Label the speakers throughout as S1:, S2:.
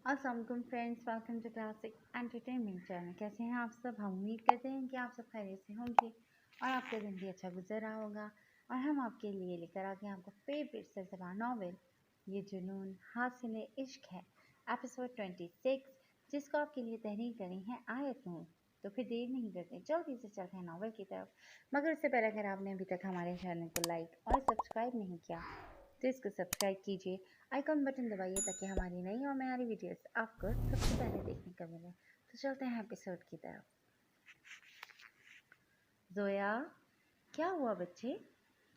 S1: अस्सलाम वालेकुम friends, welcome to Classic Entertainment channel. कैसे हैं आप सब? हम उम्मीद करते हैं कि आप सब खैरियत से होंगे और आपका दिन भी अच्छा गुजर रहा होगा। और हम आपके लिए लेकर आ गए आपका फेवरेट सिलसिला नॉवेल ये जुनून हासिल इश्क है, एपिसोड 26, जिसको आपके लिए तहरीर करी है आयत नूर। तो फिर देर नहीं करते, जल्दी से चलते हैं नॉवेल की तरफ। मगर उससे पहले अगर आपने अभी तक हमारे चैनल को लाइक और सब्सक्राइब नहीं किया तो इसको सब्सक्राइब कीजिए, आइकॉन बटन दबाइए ताकि हमारी नई और नई वीडियोस आपको सबसे पहले देखने को मिले। तो चलते हैं एपिसोड की तरफ। जोया, क्या हुआ बच्चे?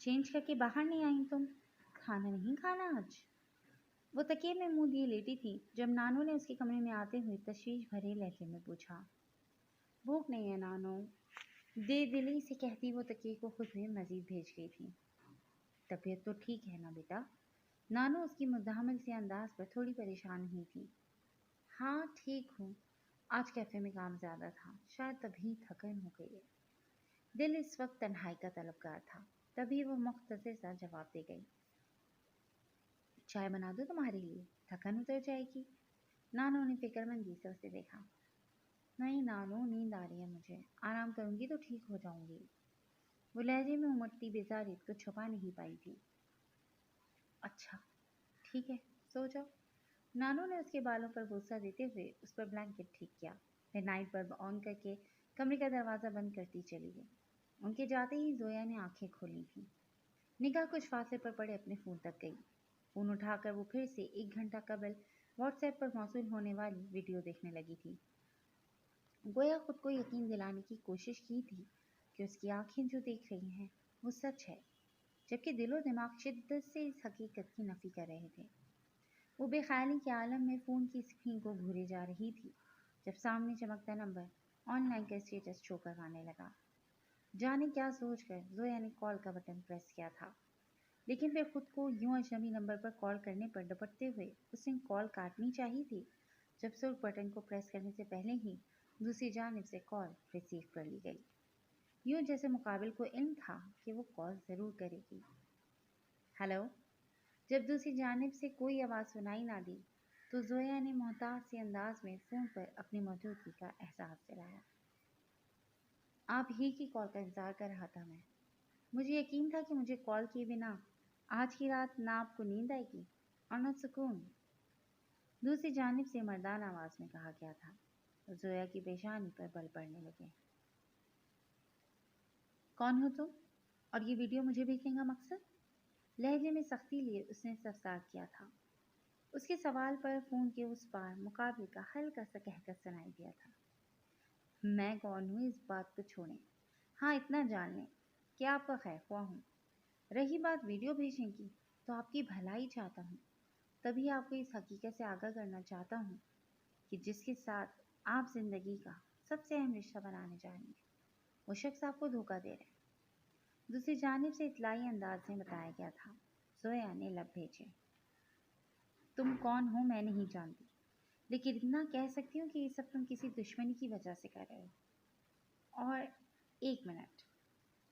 S1: चेंज करके बाहर नहीं आई तुम? खाना नहीं खाना आज? वो तकिए में मुंह दिए लेटी थी जब नानू ने उसके कमरे में आते हुए तशवीश भरे लहजे में पूछा। भूख नहीं है नानू, दे दिली से कहती वो तकिए को खुद में मजीद भेज गई थी। तबीयत तो ठीक है ना बेटा? नानू उसकी मुद्दाहमल से अंदाज पर थोड़ी परेशान हुई थी। हाँ ठीक हूँ, आज कैफे में काम ज़्यादा था, शायद तभी थकन हो गई है। दिल इस वक्त तन्हाई का तलबगार था, तभी वो मुख्तसर सा जवाब दे गई। चाय बना दो तुम्हारे लिए, थकन उतर जाएगी। नानू ने फिक्रमंदी से उसे देखा। नहीं नानू, नींद आ रही है मुझे, आराम करूंगी तो ठीक हो जाऊंगी। वो लहजे में उमड़ती बेजारियत को छुपा नहीं पाई थी। अच्छा ठीक है, सो जाओ। नानू ने उसके बालों पर बोसा देते हुए उस पर ब्लैंकेट ठीक किया, फिर नाइट बल्ब ऑन करके कमरे का दरवाज़ा बंद करती चली गई। उनके जाते ही जोया ने आंखें खोली थीं। निगाह कुछ फासले पर पड़े अपने फ़ोन तक गई। फ़ोन उठाकर वो फिर से 1 घंटा कबल व्हाट्सएप पर मौसूल होने वाली वीडियो देखने लगी थी। गोया खुद को यकीन दिलाने की कोशिश की थी कि उसकी आंखें जो देख रही हैं वो सच है, जबकि दिलो दिमाग शिद्दत से इस हकीकत की नफी कर रहे थे। वो बेख्याली के आलम में फ़ोन की स्क्रीन को घूरे जा रही थी जब सामने चमकता नंबर ऑनलाइन का स्टेटस शो करवाने लगा। जाने क्या सोचकर जोया ने कॉल का बटन प्रेस किया था, लेकिन फिर खुद को यूं अजनबी नंबर पर कॉल करने पर डपटते हुए उसने कॉल काटनी चाहिए थी जब सुर्ख बटन को प्रेस करने से पहले ही दूसरी जानिब से कॉल रिसीव कर ली गई। यूं जैसे मुकाबिल को इल्म था कि वो कॉल ज़रूर करेगी। हेलो। जब दूसरी जानिब से कोई आवाज़ सुनाई ना दी तो जोया ने मोहताज से अंदाज में फ़ोन पर अपनी मौजूदगी का एहसास दिलाया। आप ही की कॉल का इंतज़ार कर रहा था मैं। मुझे यकीन था कि मुझे कॉल किए बिना आज की रात ना आपको नींद आएगी और न सुकून। दूसरी जानिब से मर्दाना आवाज़ में कहा गया था। जोया की पेशानी पर बल पड़ने लगे। कौन हो तुम और ये वीडियो मुझे भेजने का मकसद? लहजे में सख्ती लिए उसने इस्तफसार किया था। उसके सवाल पर फ़ोन के उस पार मुकाबले का हल्का सा कहकर सुनाई दिया था। मैं कौन हूँ इस बात को छोड़ें, हाँ इतना जान लें कि आपका खैरख्वाह हूँ। रही बात वीडियो भेजने की, तो आपकी भलाई चाहता हूँ, तभी आपको इस हकीकत से आगाह करना चाहता हूँ कि जिसके साथ आप जिंदगी का सबसे अहम रिश्ता बनाने जा रही हैं वो शख्स आपको धोखा दे रहा है। दूसरी जानिब से इतलाई अंदाज में बताया गया था। जोया ने लब भेजे। तुम कौन हो मैं नहीं जानती, लेकिन इतना कह सकती हूँ कि ये सब तुम किसी दुश्मनी की वजह से कर रहे हो। और एक मिनट,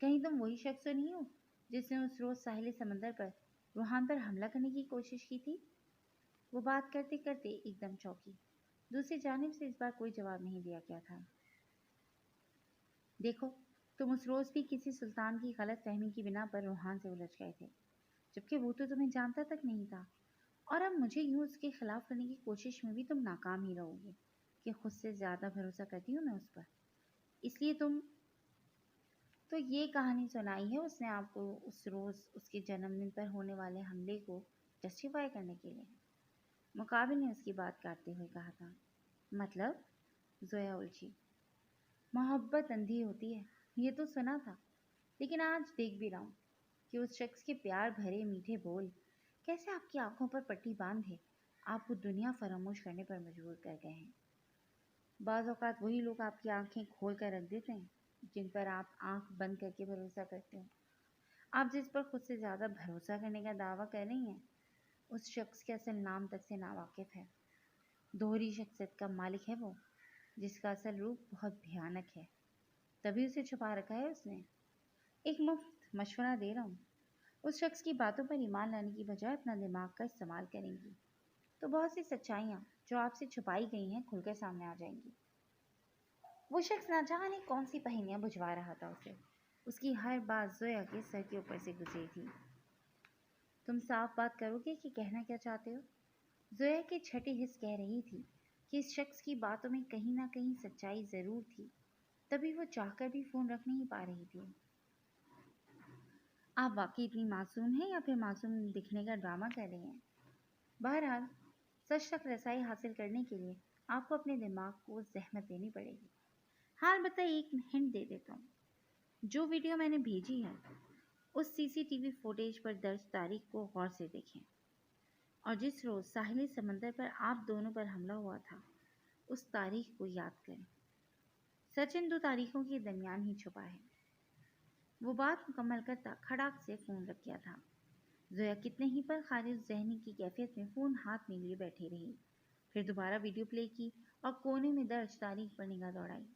S1: कहीं तुम वही शख्स तो नहीं हो जिसने उस रोज़ साहिल समंदर पर रूहान पर हमला करने की कोशिश की थी? वो बात करते करते एकदम चौंकी। दूसरी जानिब से इस बार कोई जवाब नहीं दिया गया था। देखो, तुम उस रोज़ भी किसी सुल्तान की गलत फहमी की बिना पर रूहान से उलझ गए थे, जबकि वो तो तुम्हें जानता तक नहीं था। और अब मुझे यूं उसके खिलाफ करने की कोशिश में भी तुम नाकाम ही रहोगे कि खुद से ज़्यादा भरोसा करती हूँ मैं उस पर। इसलिए तुम तो ये कहानी सुनाई है उसने आपको उस रोज़ उसके जन्मदिन पर होने वाले हमले को जस्टिफाई करने के लिए। मुकाबिल ने उसकी बात काटते हुए कहा था। मतलब? जोया उलझी। मोहब्बत अंधी होती है, ये तो सुना था, लेकिन आज देख भी रहा हूँ कि उस शख्स के प्यार भरे मीठे बोल कैसे आपकी आंखों पर पट्टी बांधे आपको दुनिया फरामोश करने पर मजबूर कर गए हैं। बाज़ औक़ात वही लोग आपकी आंखें खोल कर रख देते हैं जिन पर आप आंख बंद करके भरोसा करते हो। आप जिस पर खुद से ज़्यादा भरोसा करने का दावा कर रही हैं उस शख्स के असल नाम तक से नावाकिफ़ है। दोहरी शख्सियत का मालिक है वो, जिसका असल रूप बहुत भयानक है, तभी उसे छुपा रखा है उसने। एक मुफ्त मशवरा दे रहा हूँ, उस शख्स की बातों पर ईमान लाने की बजाय अपना दिमाग का इस्तेमाल करेंगी। तो बहुत सी सच्चाइयाँ जो आपसे छुपाई गई हैं खुलकर सामने आ जाएंगी। वो शख्स ना जाने कौन सी पहेलियाँ बुझवा रहा था उसे। उसकी हर बात जोया के सर के ऊपर से गुजरी थी। तुम साफ बात करोगे कि कहना क्या चाहते हो? जोया की छठी हिस्स कह रही थी कि इस शख्स की बातों में कहीं ना कहीं सच्चाई जरूर थी, तभी वो चाहकर भी फोन रख नहीं पा रही थी। आप वाकई इतनी मासूम हैं या फिर मासूम दिखने का ड्रामा कर रही हैं? बहरहाल सच तक रसाई हासिल करने के लिए आपको अपने दिमाग को जहमत देनी पड़ेगी। हाल बताइए, एक हिंट दे देता हूँ। जो वीडियो मैंने भेजी है उस सीसीटीवी फुटेज पर दर्ज तारीख को गौर से देखें और जिस रोज साहिली समंदर पर आप दोनों पर हमला हुआ था उस तारीख को याद करें। सचिन 2 तारीखों के दरमियान ही छुपा है। वो बात मुकम्मल करता खड़ाक से फोन रख गया था। जोया कितने ही पर खारिज जहनी की कैफियत में फोन हाथ में लिए बैठी रही। फिर दोबारा वीडियो प्ले की और कोने में दर्ज तारीख पर निगाह दौड़ाई।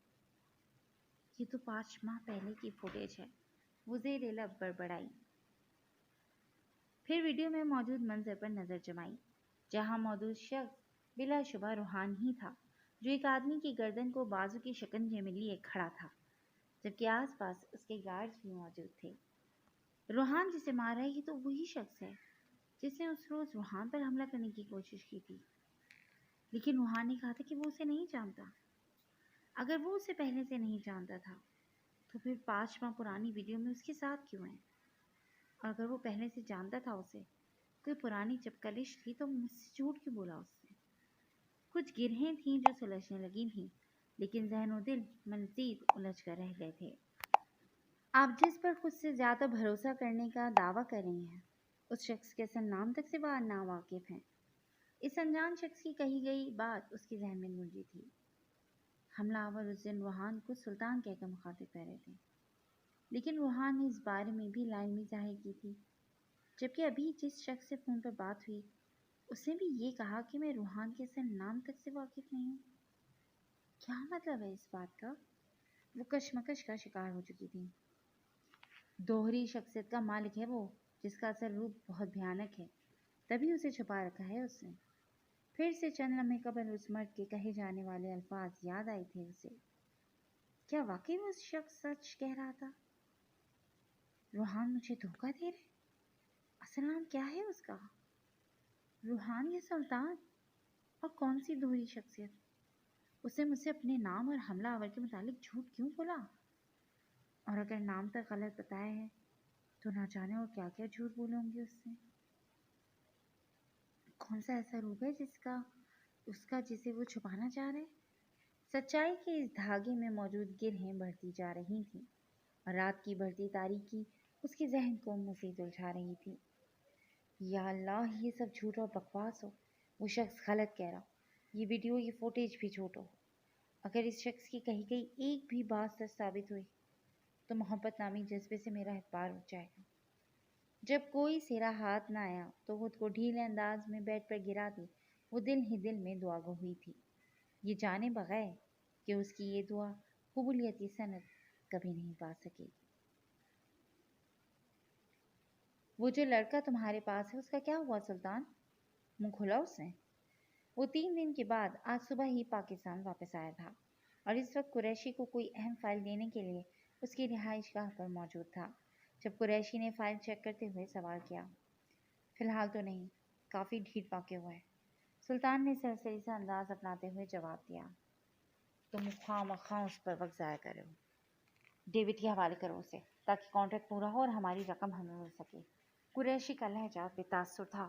S1: ये तो 5 माह पहले की फुटेज है, वो ज़ेर लब बड़बड़ाई। फिर वीडियो में मौजूद मंजर पर नजर जमाई, जहां मौजूद शख्स बिलाशुबा रूहान ही था, जो एक आदमी की गर्दन को बाजू के शिकंजे में लिए खड़ा था, जबकि आसपास उसके गार्ड्स भी मौजूद थे। रूहान जिसे मारा है ये तो वही शख्स है जिसने उस रोज रूहान पर हमला करने की कोशिश की थी, लेकिन रूहान ने कहा था कि वो उसे नहीं जानता। अगर वो उसे पहले से नहीं जानता था तो फिर 5 माह पुरानी वीडियो में उसके साथ क्यों है? और अगर वो पहले से जानता था उसे, कोई पुरानी चपकलिश थी तो मुझसे झूठ क्यों बोला उसने? कुछ गिरहें थीं जो सुलझने लगी थीं, लेकिन ज़हन और दिल मज़ीद उलझ कर रह गए थे। आप जिस पर खुद से ज़्यादा भरोसा करने का दावा कर रही हैं, उस शख्स के असल नाम तक से वह नावाकिफ़ हैं। इस अनजान शख्स की कही गई बात उसके जहन में गूंजी थी। हमलावर उस दिन रूहान को सुल्तान कहकर मुखातिब कर रहे थे, लेकिन रूहान ने इस बारे में भी लाइलमी जाहिर की थी, जबकि अभी जिस शख्स से फ़ोन पर बात हुई उसने भी ये कहा कि मैं रूहान के असल नाम तक से वाकिफ़ नहीं हूँ। क्या मतलब है इस बात का? वो कशमकश का शिकार हो चुकी थी। दोहरी शख्सियत का मालिक है वो, जिसका असल रूप बहुत भयानक है, तभी उसे छुपा रखा है उसने। फिर से चंद लम्हे कबल उस मर्द के कहे जाने वाले अल्फाज याद आए थे उसे। क्या वाकई वो उस शख्स सच कह रहा था? रूहान मुझे धोखा दे रहे? असल नाम क्या है उसका? रूहान या सुल्तान? और कौन सी दोहरी शख्सियत? उसने मुझसे अपने नाम और हमलावर के मुतालिक झूठ क्यों बोला? और अगर नाम तक गलत बताया है तो ना जाने और क्या क्या झूठ बोले होंगे उससे। कौन सा ऐसा रूप है उसका जिसे वो छुपाना चाह रहे? सच्चाई के इस धागे में मौजूद गिरहें बढ़ती जा रही थीं और रात की बढ़ती तारीकी उसके जहन को मज़ीद उलझा रही थी। या अल्लाह, ये सब झूठ और बकवास हो, वो शख्स गलत कह रहा हो, ये वीडियो ये फुटेज भी झूठ हो। अगर इस शख्स की कही गई एक भी बात सच साबित हुई तो मोहब्बत नामी जज्बे से मेरा एतबार उठ जाएगा। जब कोई सिरा हाथ ना आया तो खुद को ढीले अंदाज में बेड पर गिरा दी वो दिल ही दिल में दुआ गो हुई थी, ये जाने बगैर कि उसकी ये दुआ कबूलियत की सनद कभी नहीं पा सकेगी। वो जो लड़का तुम्हारे पास है उसका क्या हुआ सुल्तान? मुंह खोला उसने? वो 3 दिन के बाद आज सुबह ही पाकिस्तान वापस आया था और इस वक्त कुरैशी को कोई अहम फाइल देने के लिए उसकी रिहाइशगाह पर मौजूद था। जब कुरैशी ने फाइल चेक करते हुए सवाल किया, फिलहाल तो नहीं, काफ़ी ढीठ वाक़या हुआ है, सुल्तान ने सरसरी सा अंदाज अपनाते हुए जवाब दिया। तुम खामख़ा उस पर वक्त ज़ाया कर रहे हो। डेविड के हवाले करो उसे, ताकि कॉन्ट्रैक्ट पूरा हो और हमारी रकम हमें मिल सके। कुरैशी का लहजा बेतासुर था।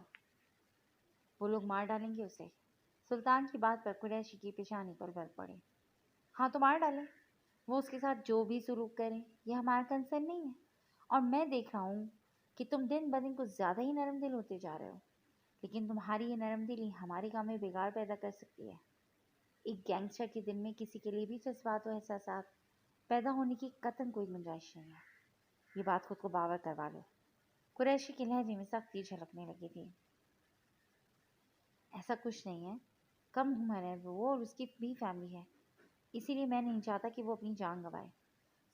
S1: वो लोग मार डालेंगे उसे। सुल्तान की बात पर कुरैशी की पेशानी पर बल पड़े। हाँ तो मार डालें, वो उसके साथ जो भी सुलूक करें, यह हमारा कंसर्न नहीं है। और मैं देख रहा हूँ कि तुम दिन ब दिन कुछ ज़्यादा ही नरम दिल होते जा रहे हो, लेकिन तुम्हारी ये नरम दिली हमारे काम में बिगाड़ पैदा कर सकती है। एक गैंगस्टर के दिल में किसी के लिए भी जज्बात और एहसासात पैदा होने की कतई कोई गुंजाइश नहीं है। ये बात खुद को बावर करवा लो। कुरैशी के लहजे में सख्ती झलकने लगी थी। ऐसा कुछ नहीं है, कम उम्र है वो और उसकी भी फैमिली है, इसीलिए मैं नहीं चाहता कि वो अपनी जान गंवाए।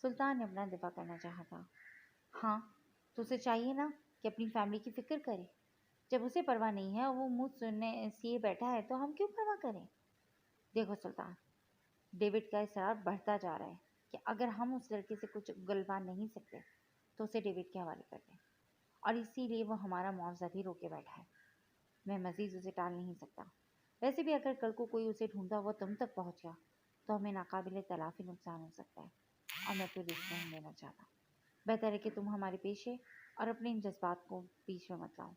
S1: सुल्तान ने अपना दिफा करना चाहा था। हाँ तो उसे चाहिए ना कि अपनी फैमिली की फिक्र करे। जब उसे परवाह नहीं है और वो मुंह सुनने सिए बैठा है तो हम क्यों परवाह करें? देखो सुल्तान, डेविड का इसरार बढ़ता जा रहा है कि अगर हम उस लड़के से कुछ उगलवा नहीं सकते तो उसे डेविड के हवाले कर दें, और इसीलिए वो हमारा मुआवजा भी रोके बैठा है। मैं मजीद उसे टाल नहीं सकता। वैसे भी अगर कल को कोई उसे ढूंढता हुआ तुम तक पहुंच गया तो हमें नाकाबिले तलाफी नुकसान हो सकता है, और मैं तो रिस्क नहीं लेना चाहता। बेहतर है कि तुम हमारे पेशे और अपने इन जज्बात को बीच में मत लाओ।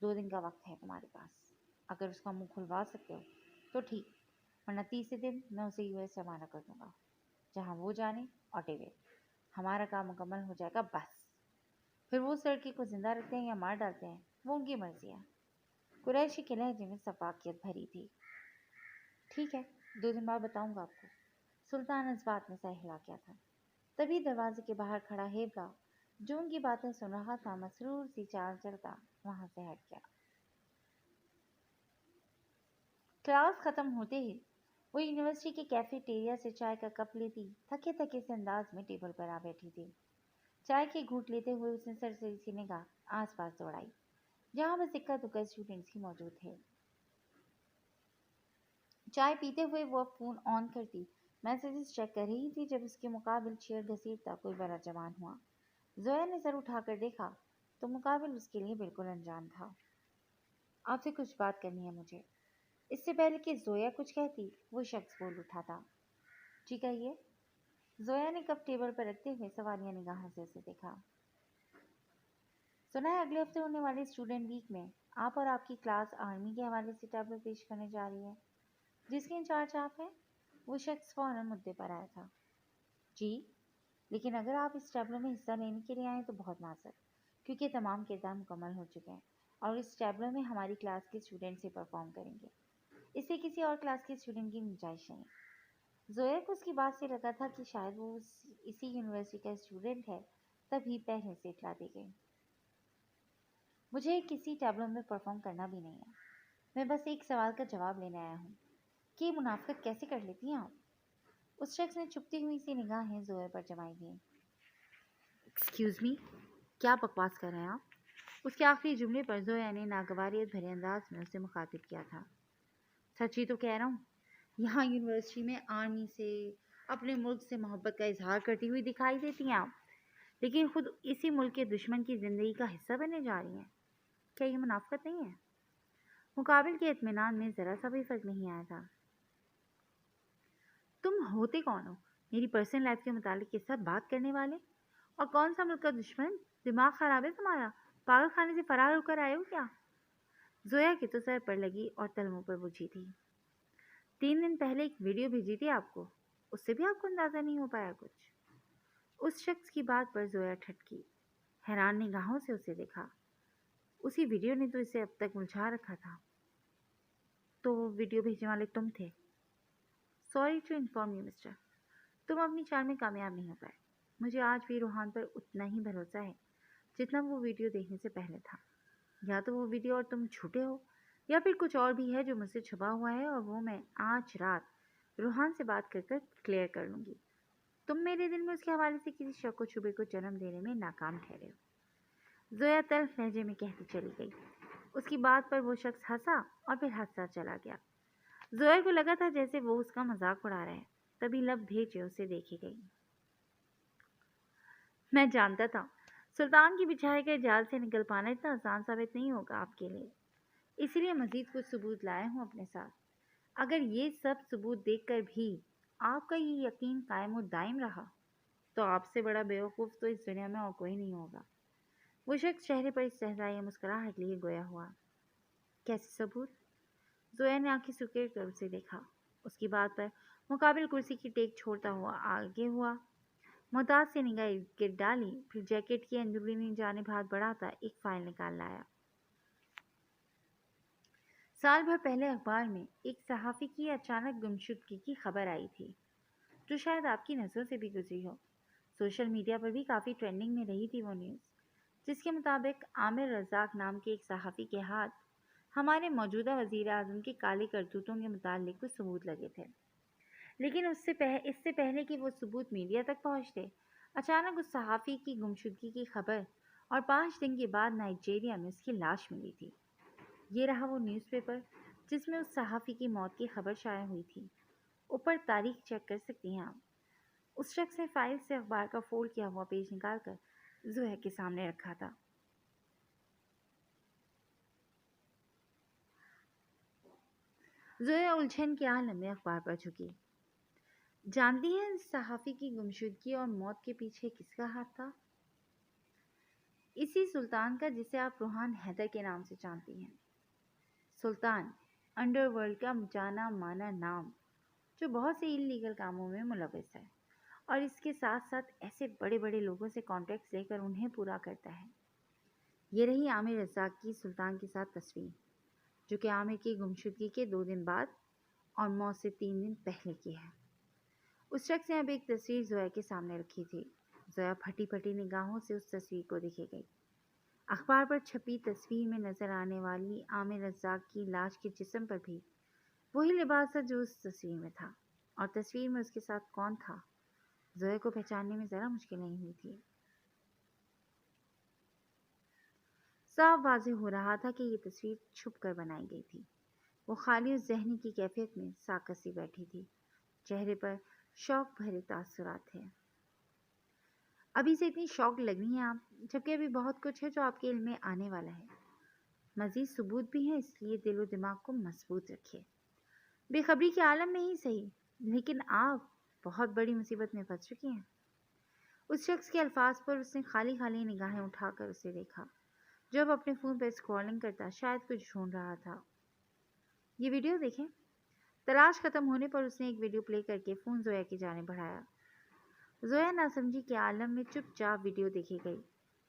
S1: 2 दिन का वक्त है तुम्हारे पास। अगर उसका मुंह खुलवा सकते हो तो ठीक, वरना तीसरे दिन मैं उसे यूएस रवाना कर दूंगा, जहाँ वो जाने। और डेविड, हमारा काम मुकम्मल हो जाएगा बस। फिर वो उस लड़के को जिंदा रखते हैं या मार डालते हैं, वो उनकी मर्जी है। कुरैशी के लहजे में सफाकियत भरी थी। ठीक है, 2 दिन बाद बताऊंगा आपको। सुल्तान इस बात में सर हिला गया था। तभी दरवाजे के बाहर खड़ा हेबला, जो उनकी बातें सुन रहा था, मसरूर सी चाल चलता वहां से हट गया। क्लास खत्म होते ही वो यूनिवर्सिटी के कैफेटेरिया से चाय का कप लेती थके थके से अंदाज में टेबल पर आ बैठी थी। चाय की घूंट लेते हुए उसने सरसरी सी निगाह आसपास दौड़ाई, जहां बस इक्का दुक्का स्टूडेंट्स ही मौजूद थे। चाय पीते हुए वो फोन ऑन करती मैसेजेस चेक कर रही थी जब उसके मुकाबिल चेयर घसीटता कोई बड़ा जवान हुआ। जोया ने सर उठाकर देखा तो मुकाबिल उसके लिए बिल्कुल अनजान था। आपसे कुछ बात करनी है मुझे। इससे पहले कि जोया कुछ कहती, वो शख्स बोल उठा था। जी कहिए। जोया ने कप टेबल पर रखते हुए सवालिया निगाहों से उसे देखा। सुना है अगले हफ्ते होने वाले स्टूडेंट वीक में आप और आपकी क्लास आर्मी के हवाले से टैबलो पेश करने जा रही है, जिसके इंचार्ज आप हैं। वो शख्स फौरन मुद्दे पर आया था। जी, लेकिन अगर आप इस टैबलो में हिस्सा लेने के लिए आए तो बहुत माजरत, क्योंकि तमाम किरदार मुकम्मल हो चुके हैं और इस टैबलो में हमारी क्लास के स्टूडेंट से परफॉर्म करेंगे। इससे किसी और क्लास के स्टूडेंट की गुंजाइश नहीं। जोया को उसकी बात से लगा था कि शायद वो इसी यूनिवर्सिटी का स्टूडेंट है, तभी पहले से इतला दी गई। मुझे किसी टैबलो में परफॉर्म करना भी नहीं है। मैं बस एक सवाल का जवाब लेने आया हूँ कि ये मुनाफिकत कैसे कर लेती हैं आप? उस शख्स ने चुपती हुई सी निगाहें जोया पर जमाई दी। एक्सक्यूज मी, क्या बकवास कर रहे हैं आप? उसके आखिरी जुमले पर जोया ने नागवारियत भरे अंदाज में उसे मुखातिब किया था। सच ही तो कह रहा हूँ, यहाँ यूनिवर्सिटी में आर्मी से, अपने मुल्क से मोहब्बत का इजहार करती हुई दिखाई देती हैं आप, लेकिन खुद इसी मुल्क के दुश्मन की जिंदगी का हिस्सा बनने जा रही हैं। क्या ये मुनाफिकत नहीं है? मुकाबिल के इत्मीनान में जरा सा भी फर्क नहीं आया था। तुम होते कौन हो मेरी पर्सनल लाइफ के मुतालिक ये सब बात करने वाले? और कौन सा मुल्क का दुश्मन? दिमाग खराब है तुम्हारा? पागल खाने से फरार होकर आए हो क्या? जोया के तो सर पर लगी और तलमों पर बुझी थी। 3 दिन पहले एक वीडियो भेजी थी आपको, उससे भी आपको अंदाजा नहीं हो पाया कुछ? उस शख्स की बात पर जोया ठटकी, हैरान निगाहों से उसे देखा। उसी वीडियो ने तो इसे अब तक उलझा रखा था। तो वो वीडियो भेजने वाले तुम थे? Sorry to inform you mister, तुम अपनी चाल में कामयाब नहीं हो पाए। मुझे आज भी रूहान पर उतना ही भरोसा है जितना वो वीडियो देखने से पहले था। या तो वो वीडियो और तुम झूठे हो, या फिर कुछ और भी है जो मुझसे छुपा हुआ है, और वो मैं आज रात रूहान से बात कर क्लियर कर लूँगी। तुम मेरे दिल में उसके हवाले से किसी शक व शुबे को जन्म देने में नाकाम ठहरे हो। जोया तल्ख लहजे में कहती चली गई। उसकी बात पर वो शख्स हंसा और फिर हंसता चला गया। जोया को लगा था जैसे वो उसका मजाक उड़ा रहा है। तभी लब भेजे उसे देखी गई। मैं जानता था सुल्तान की बिछाए गए जाल से निकल पाना इतना आसान साबित नहीं होगा आपके लिए, इसलिए मजीद कुछ सबूत लाया हूँ अपने साथ। अगर ये सब सबूत देखकर भी आपका ये यकीन कायम और दायम रहा तो आपसे बड़ा बेवकूफ़ तो इस दुनिया में और कोई नहीं होगा। वो शख्स चेहरे पर इस्तेहज़ाई मुस्कुराहट लिए गोया हुआ। कैसे सबूत? जोया ने आंखें सुकेड़ कर उसे देखा। उसकी बात पर मुकाबिल कुर्सी की टेक छोड़ता हुआ आगे हुआ, मोहताज से निगाह गिर डाली, फिर जैकेट की अंदरूनी जानिब हाथ बढ़ाता एक फाइल निकाल लाया। साल भर पहले अखबार में एक सहाफ़ी की अचानक गुमशुदगी की खबर आई थी, जो शायद आपकी नज़रों से भी गुजरी हो। सोशल मीडिया पर भी काफ़ी ट्रेंडिंग में रही थी वो न्यूज़, जिसके मुताबिक आमिर रज़ाक नाम के एक सहाफ़ी के हाथ हमारे मौजूदा वज़ीर आज़म के काले करतूतों के मुतालिक कुछ सबूत लगे थे। लेकिन इससे पहले कि वो सबूत मीडिया तक पहुंचते, अचानक उस सहाफ़ी की गुमशुदगी की खबर और 5 दिन के बाद नाइजीरिया में उसकी लाश मिली थी। یہ رہا وہ نیوز پیپر جس میں اس صحافی کی موت کی خبر شائع ہوئی تھی۔ اوپر تاریخ چیک کر سکتی ہیں آپ۔ اس شخص نے فائل سے اخبار کا فولڈ کیا ہوا پیج نکال کر زویا کے سامنے رکھا تھا۔ زویا الجھن کے عالم میں اخبار پر جھکی۔ جانتی ہیں اس صحافی کی گمشدگی اور موت کے پیچھے کس کا ہاتھ تھا؟ اسی سلطان کا جسے آپ روحان حیدر کے نام سے جانتی ہیں۔ سلطان انڈر ورلڈ کا جانا مانا نام جو بہت سے انلیگل کاموں میں ملوث ہے اور اس کے ساتھ ساتھ ایسے بڑے بڑے لوگوں سے کانٹیکٹس لے کر انہیں پورا کرتا ہے۔ یہ رہی عامر رزاق کی سلطان کے ساتھ تصویر جو کہ عامر کی گمشدگی کے 2 دن بعد اور موت سے 3 دن پہلے کی ہے۔ اس شخص نے اب ایک تصویر زویا کے سامنے رکھی تھی۔ زویا پھٹی پھٹی نگاہوں سے اس تصویر کو دیکھے گئی۔ اخبار پر چھپی تصویر میں نظر آنے والی عامر رزاق کی لاش کے جسم پر بھی وہی لباس تھا جو اس تصویر میں تھا، اور تصویر میں اس کے ساتھ کون تھا زویا کو پہچاننے میں ذرا مشکل نہیں ہوئی تھی۔ صاف واضح ہو رہا تھا کہ یہ تصویر چھپ کر بنائی گئی تھی۔ وہ خالی اس ذہنی کی کیفیت میں ساکت سی بیٹھی تھی، چہرے پر شوق بھرے تاثرات تھے۔ ابھی سے اتنی شوق لگ رہی ہیں آپ، جبکہ ابھی بہت کچھ ہے جو آپ کے علم میں آنے والا ہے۔ مزید ثبوت بھی ہیں، اس لیے دل و دماغ کو مضبوط رکھیے۔ بے خبری کے عالم میں ہی صحیح، لیکن آپ بہت بڑی مصیبت میں پھنس چکی ہیں۔ اس شخص کے الفاظ پر اس نے خالی خالی نگاہیں اٹھا کر اسے دیکھا، جب اپنے فون پر اسکرولنگ کرتا شاید کچھ ڈھونڈ رہا تھا۔ یہ ویڈیو دیکھیں۔ تلاش ختم ہونے پر اس نے ایک ویڈیو پلے کر کے فون زویا کی جانب بڑھایا۔ زویا ناسمجھی کے عالم میں چپ چاپ ویڈیو دیکھے گئی۔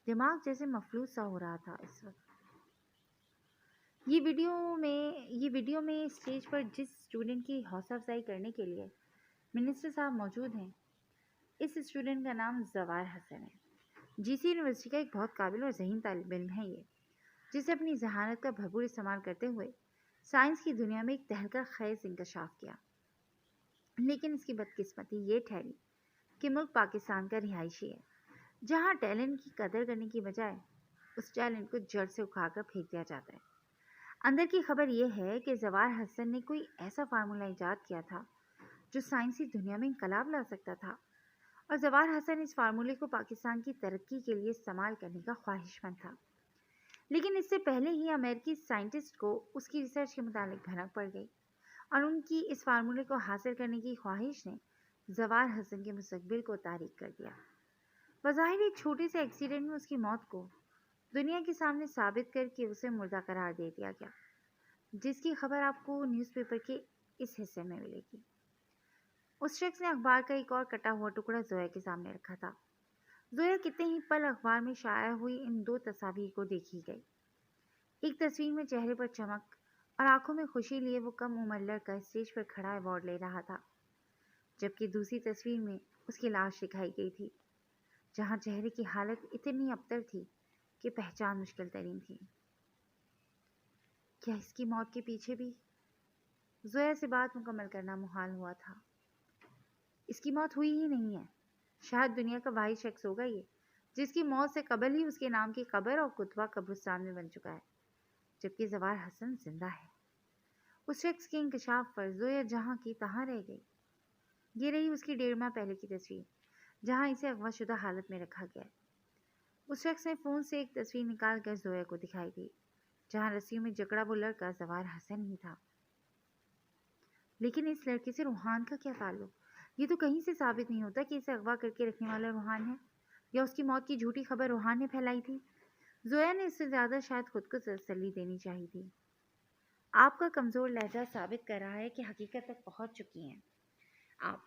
S1: دماغ جیسے مفلوج سا ہو رہا تھا اس وقت۔ یہ ویڈیو میں اسٹیج پر جس اسٹوڈنٹ کی حوصلہ افزائی کرنے کے لیے منسٹر صاحب موجود ہیں، اس اسٹوڈنٹ کا نام زوار حسن ہے۔ جی سی یونیورسٹی کا ایک بہت قابل اور ذہین طالب علم ہے یہ، جسے اپنی ذہانت کا بھرپور استعمال کرتے ہوئے سائنس کی دنیا میں ایک تہلکہ خیز انکشاف کیا۔ لیکن اس کی بدقسمتی یہ ٹھہری کہ ملک پاکستان کا رہائشی ہے، جہاں ٹیلنٹ کی قدر کرنے کی بجائے اس ٹیلنٹ کو جڑ سے اکھاڑ کر پھینک دیا جاتا ہے۔ اندر کی خبر یہ ہے کہ زوار حسن نے کوئی ایسا فارمولہ ایجاد کیا تھا جو سائنسی دنیا میں انقلاب لا سکتا تھا، اور زوار حسن اس فارمولے کو پاکستان کی ترقی کے لیے استعمال کرنے کا خواہش مند تھا۔ لیکن اس سے پہلے ہی امریکی سائنٹسٹ کو اس کی ریسرچ کے متعلق بھنک پڑ گئی، اور ان کی اس فارمولے کو حاصل کرنے کی خواہش نے زوار حسن کے مستقبل کو تاریک کر دیا۔ بظاہر ایک چھوٹے سے ایکسیڈنٹ میں اس کی موت کو دنیا کے سامنے ثابت کر کے اسے مردہ قرار دے دیا گیا، جس کی خبر آپ کو نیوز پیپر کے اس حصے میں ملے گی۔ اس شخص نے اخبار کا ایک اور کٹا ہوا ٹکڑا زویا کے سامنے رکھا تھا۔ زویا کتنے ہی پل اخبار میں شائع ہوئی ان 2 تصاویر کو دیکھی گئی۔ ایک تصویر میں چہرے پر چمک اور آنکھوں میں خوشی لیے وہ کم عمر لڑکا اسٹیج پر کھڑا ایوارڈ لے رہا تھا، جبکہ دوسری تصویر میں اس کی لاش دکھائی گئی تھی، جہاں چہرے کی حالت اتنی ابتر تھی کہ پہچان مشکل ترین تھی۔ کیا اس کی موت کے پیچھے بھی؟ زویا سے بات مکمل کرنا محال ہوا تھا۔ اس کی موت ہوئی ہی نہیں ہے۔ شاید دنیا کا واحد شخص ہوگا یہ جس کی موت سے قبل ہی اس کے نام کی قبر اور کتبہ قبرستان میں بن چکا ہے، جبکہ زوار حسن زندہ ہے۔ اس شخص کے انکشاف پر زویا جہاں کی تہاں رہ گئی۔ یہ رہی اس کی 1.5 ماہ پہلے کی تصویر، جہاں اسے اغوا شدہ حالت میں رکھا گیا ہے۔ اس شخص نے فون سے ایک تصویر نکال کر زویا کو دکھائی دی، جہاں رسیوں میں جکڑا وہ لڑکا زوار حسن ہی تھا۔ لیکن اس لڑکے سے روحان کا کیا تعلق؟ یہ تو کہیں سے ثابت نہیں ہوتا کہ اسے اغوا کر کے رکھنے والا روحان ہے، یا اس کی موت کی جھوٹی خبر روحان نے پھیلائی تھی۔ زویا نے اس سے زیادہ شاید خود کو تسلی دینی چاہیے تھی۔ آپ کا کمزور لہجہ ثابت کر رہا ہے کہ حقیقت تک پہنچ چکی ہیں آپ،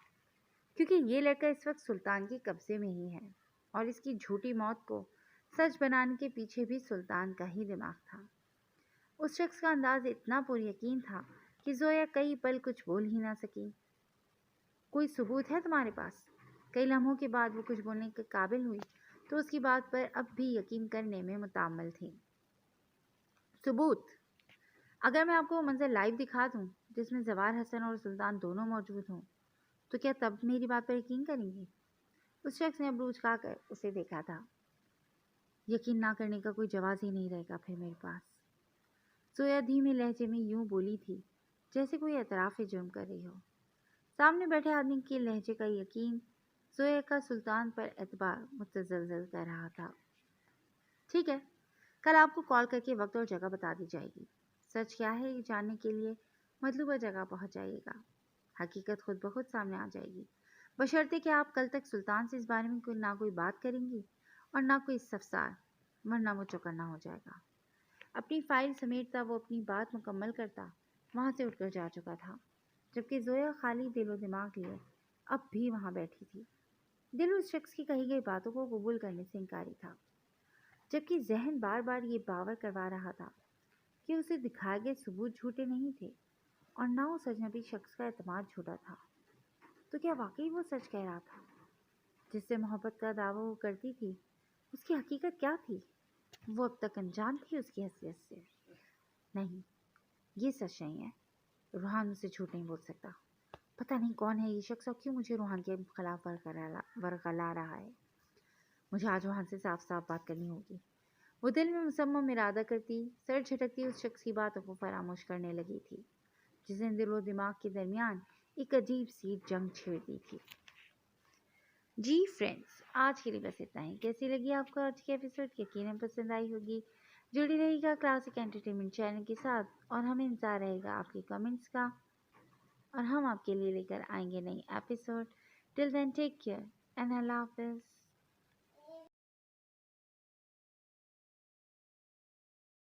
S1: کیونکہ یہ لڑکا اس وقت سلطان کے قبضے میں ہی ہے، اور اس کی جھوٹی موت کو سچ بنانے کے پیچھے بھی سلطان کا ہی دماغ تھا۔ اس شخص کا انداز اتنا پر یقین تھا کہ زویا کئی پل کچھ بول ہی نہ سکی۔ کوئی ثبوت ہے تمہارے پاس؟ کئی لمحوں کے بعد وہ کچھ بولنے کے قابل ہوئی تو اس کی بات پر اب بھی یقین کرنے میں متعمل تھی۔ ثبوت؟ اگر میں آپ کو وہ منظر لائیو دکھا دوں جس میں زوار حسن اور سلطان دونوں موجود ہوں تو کیا تب میری بات پر یقین کریں گی؟ اس شخص نے ابروج کھا کر اسے دیکھا تھا۔ یقین نہ کرنے کا کوئی جواز ہی نہیں رہے گا پھر میرے پاس۔ जोया धीमे लहजे में यूं बोली थी जैसे कोई एतराफ़ जुर्म कर रही हो। सामने बैठे आदमी के लहजे का यकीन जोया का सुल्तान पर एतबार मुतज़लज़ल कर रहा था। ठीक है, कल आपको कॉल करके वक्त और जगह बता दी जाएगी। सच क्या है ये जानने के लिए मतलूबा जगह पहुंच जाइएगा। हकीकत खुद ब खुद सामने आ जाएगी, बशर्ते कि आप कल तक सुल्तान से इस बारे में कोई बात करेंगी और ना कोई इस्तफसार, वरना वो चौकन्ना हो जाएगा। अपनी फाइल समेटता वो अपनी बात मुकम्मल करता वहाँ से उठकर जा चुका था, जबकि जोया खाली दिलो दिमाग लिए अब भी वहाँ बैठी थी। दिल उस शख्स की कही गई बातों को कबूल करने से इनकारी था, जबकि जहन बार बार ये बावर करवा रहा था कि उसे दिखाए गए सबूत झूठे नहीं थे और ना उस अजनबी शख्स का एतमाद झूठा था। तो क्या वाकई वो सच कह रहा था? जिससे मोहब्बत का दावा वो करती थी, उसकी हकीकत क्या थी? वो अब तक अनजान थी उसकी हैसियत से। नहीं, ये सच नहीं है। रूहान मुझसे झूठ नहीं बोल सकता। पता नहीं कौन है ये शख्स और क्यों मुझे रूहान के खिलाफ वर्गला रहा है। मुझे आज रूहान से साफ साफ बात करनी होगी। वो दिल में मुसम्मम इरादा करती, सर झटकती उस शख्स की बातों को फरामोश करने लगी थी, जिसने दिल और दिमाग के दरमियान एक अजीब सी जंग छेड़ दी थी। जी फ्रेंड्स, आज के लिए बस इतना ही। कैसी लगी आपको आज की एपिसोड? यकीनन पसंद आई होगी। जुड़ी रहिएगा क्लासिक एंटरटेनमेंट चैनल के साथ और हमें इंतजार रहेगा आपके कमेंट्स का, और हम आपके लिए लेकर आएंगे नई episode. Till then take care and Allah हाफिज़।